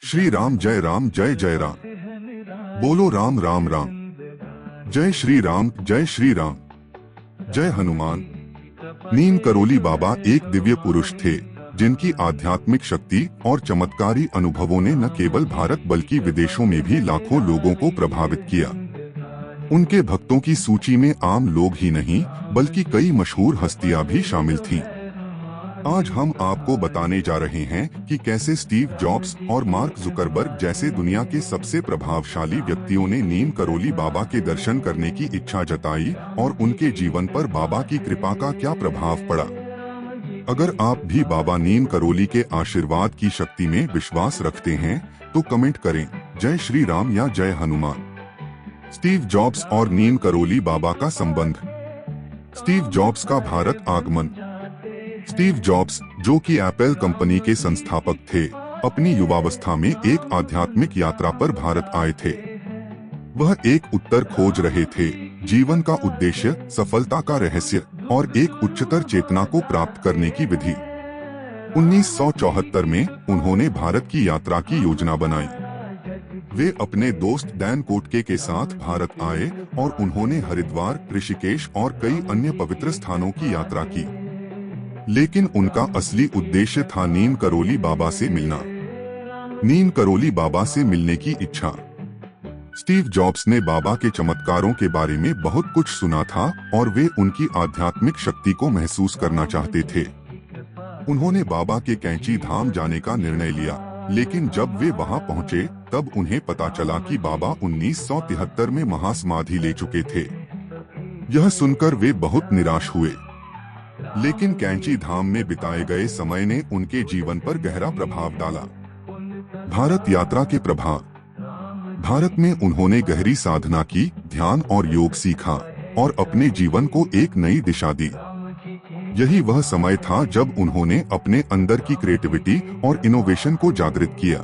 श्री राम जय जय राम। बोलो राम राम राम। जय श्री राम जय हनुमान। नीम करोली बाबा एक दिव्य पुरुष थे जिनकी आध्यात्मिक शक्ति और चमत्कारी अनुभवों ने न केवल भारत बल्कि विदेशों में भी लाखों लोगों को प्रभावित किया। उनके भक्तों की सूची में आम लोग ही नहीं बल्कि कई मशहूर हस्तियां भी शामिल थीं। आज हम आपको बताने जा रहे हैं कि कैसे स्टीव जॉब्स और मार्क जुकरबर्ग जैसे दुनिया के सबसे प्रभावशाली व्यक्तियों ने नीम करोली बाबा के दर्शन करने की इच्छा जताई और उनके जीवन पर बाबा की कृपा का क्या प्रभाव पड़ा। अगर आप भी बाबा नीम करोली के आशीर्वाद की शक्ति में विश्वास रखते हैं तो कमेंट करें जय श्री राम या जय हनुमान। स्टीव जॉब्स और नीम करोली बाबा का संबंध। स्टीव जॉब्स का भारत आगमन। स्टीव जॉब्स, जो कि एप्पल कंपनी के संस्थापक थे, अपनी युवावस्था में एक आध्यात्मिक यात्रा पर भारत आए थे। वह एक उत्तर खोज रहे थे, जीवन का उद्देश्य, सफलता का रहस्य और एक उच्चतर चेतना को प्राप्त करने की विधि। 1974 में उन्होंने भारत की यात्रा की योजना बनाई। वे अपने दोस्त डैन कोटके के साथ भारत आए और उन्होंने हरिद्वार, ऋषिकेश और कई अन्य पवित्र स्थानों की यात्रा की। लेकिन उनका असली उद्देश्य था नीम करोली बाबा से मिलना। नीम करोली बाबा से मिलने की इच्छा। स्टीव जॉब्स ने बाबा के चमत्कारों के बारे में बहुत कुछ सुना था और वे उनकी आध्यात्मिक शक्ति को महसूस करना चाहते थे। उन्होंने बाबा के कैंची धाम जाने का निर्णय लिया, लेकिन जब वे वहां पहुंचे तब उन्हें पता चला कि बाबा 1973 में महासमाधि ले चुके थे। यह सुनकर वे बहुत निराश हुए। लेकिन कैंची धाम में बिताए गए समय ने उनके जीवन पर गहरा प्रभाव डाला। भारत यात्रा के प्रभाव। भारत में उन्होंने गहरी साधना की, ध्यान और योग सीखा और अपने जीवन को एक नई दिशा दी। यही वह समय था जब उन्होंने अपने अंदर की क्रिएटिविटी और इनोवेशन को जागृत किया।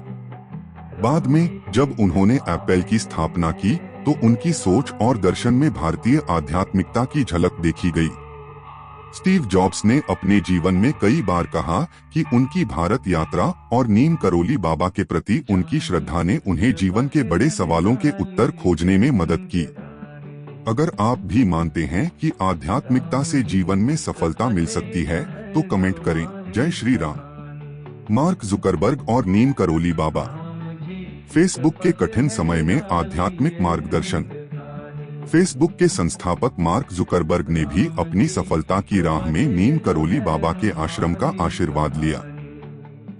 बाद में जब उन्होंने एप्पल की स्थापना की तो उनकी सोच और दर्शन में भारतीय आध्यात्मिकता की झलक देखी गई। स्टीव जॉब्स ने अपने जीवन में कई बार कहा कि उनकी भारत यात्रा और नीम करोली बाबा के प्रति उनकी श्रद्धा ने उन्हें जीवन के बड़े सवालों के उत्तर खोजने में मदद की। अगर आप भी मानते हैं कि आध्यात्मिकता से जीवन में सफलता मिल सकती है तो कमेंट करें जय श्री राम। मार्क जुकरबर्ग और नीम करोली बाबा। फेसबुक के कठिन समय में आध्यात्मिक मार्गदर्शन। फेसबुक के संस्थापक मार्क जुकरबर्ग ने भी अपनी सफलता की राह में नीम करोली बाबा के आश्रम का आशीर्वाद लिया।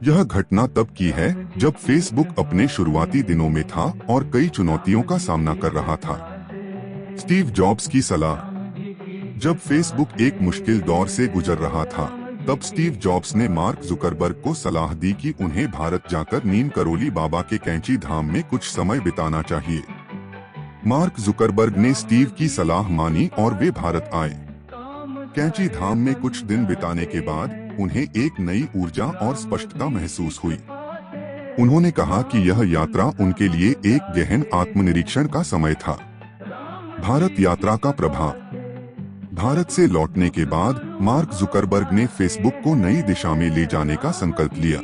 यह घटना तब की है जब फेसबुक अपने शुरुआती दिनों में था और कई चुनौतियों का सामना कर रहा था। स्टीव जॉब्स की सलाह। जब फेसबुक एक मुश्किल दौर से गुजर रहा था तब स्टीव जॉब्स ने मार्क जुकरबर्ग को सलाह दी कि उन्हें भारत जाकर नीम करोली बाबा के कैंची धाम में कुछ समय बिताना चाहिए। मार्क जुकरबर्ग ने स्टीव की सलाह मानी और वे भारत आए। कैंची धाम में कुछ दिन बिताने के बाद उन्हें एक नई ऊर्जा और स्पष्टता महसूस हुई। उन्होंने कहा कि यह यात्रा उनके लिए एक गहन आत्मनिरीक्षण का समय था। भारत यात्रा का प्रभाव। भारत से लौटने के बाद मार्क जुकरबर्ग ने फेसबुक को नई दिशा में ले जाने का संकल्प लिया।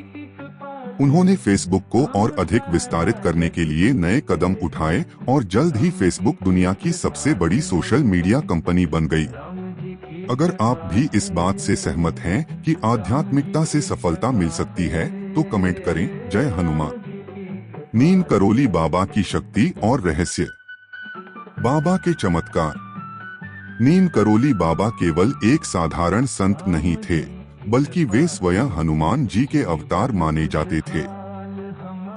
उन्होंने फेसबुक को और अधिक विस्तारित करने के लिए नए कदम उठाए और जल्द ही फेसबुक दुनिया की सबसे बड़ी सोशल मीडिया कंपनी बन गई। अगर आप भी इस बात से सहमत हैं कि आध्यात्मिकता से सफलता मिल सकती है तो कमेंट करें जय हनुमान। नीम करोली बाबा की शक्ति और रहस्य। बाबा के चमत्कार। नीम करोली बाबा केवल एक साधारण संत नहीं थे बल्कि वे स्वयं हनुमान जी के अवतार माने जाते थे।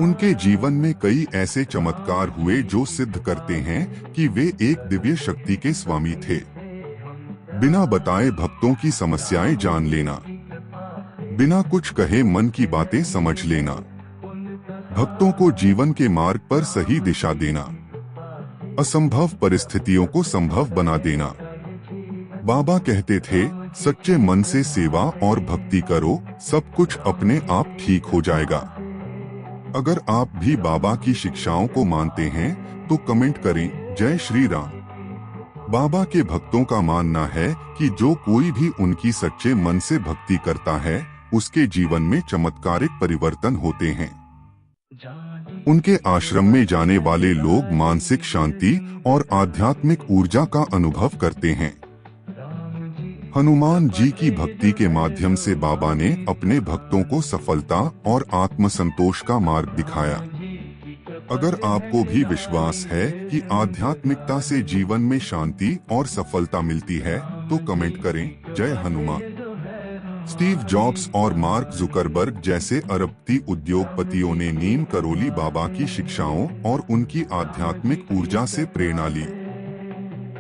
उनके जीवन में कई ऐसे चमत्कार हुए जो सिद्ध करते हैं कि वे एक दिव्य शक्ति के स्वामी थे। बिना बताए भक्तों की समस्याएं जान लेना। बिना कुछ कहे मन की बातें समझ लेना। भक्तों को जीवन के मार्ग पर सही दिशा देना। असंभव परिस्थितियों को संभव बना देना। बाबा कहते थे, सच्चे मन से सेवा और भक्ति करो, सब कुछ अपने आप ठीक हो जाएगा। अगर आप भी बाबा की शिक्षाओं को मानते हैं तो कमेंट करें जय श्री राम। बाबा के भक्तों का मानना है कि जो कोई भी उनकी सच्चे मन से भक्ति करता है उसके जीवन में चमत्कारिक परिवर्तन होते हैं। उनके आश्रम में जाने वाले लोग मानसिक शांति और आध्यात्मिक ऊर्जा का अनुभव करते हैं। हनुमान जी की भक्ति के माध्यम से बाबा ने अपने भक्तों को सफलता और आत्मसंतोष का मार्ग दिखाया। अगर आपको भी विश्वास है कि आध्यात्मिकता से जीवन में शांति और सफलता मिलती है तो कमेंट करें जय हनुमान। स्टीव जॉब्स और मार्क जुकरबर्ग जैसे अरबपति उद्योगपतियों ने नीम करोली बाबा की शिक्षाओं और उनकी आध्यात्मिक ऊर्जा से प्रेरणा ली।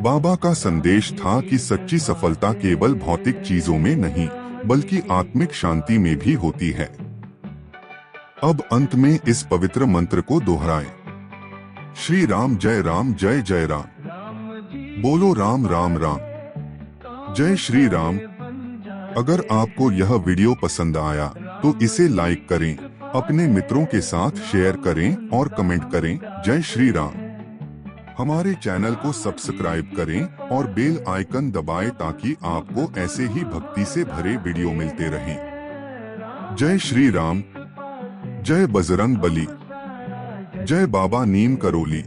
बाबा का संदेश था कि सच्ची सफलता केवल भौतिक चीजों में नहीं बल्कि आत्मिक शांति में भी होती है। अब अंत में इस पवित्र मंत्र को दोहराएं। श्री राम जय जय राम। बोलो राम राम राम। जय श्री राम। अगर आपको यह वीडियो पसंद आया तो इसे लाइक करें, अपने मित्रों के साथ शेयर करें और कमेंट करें जय श्री राम। हमारे चैनल को सब्सक्राइब करें और बेल आइकन दबाएं ताकि आपको ऐसे ही भक्ति से भरे वीडियो मिलते रहें। जय श्री राम। जय बजरंग बली। जय बाबा नीम करोली।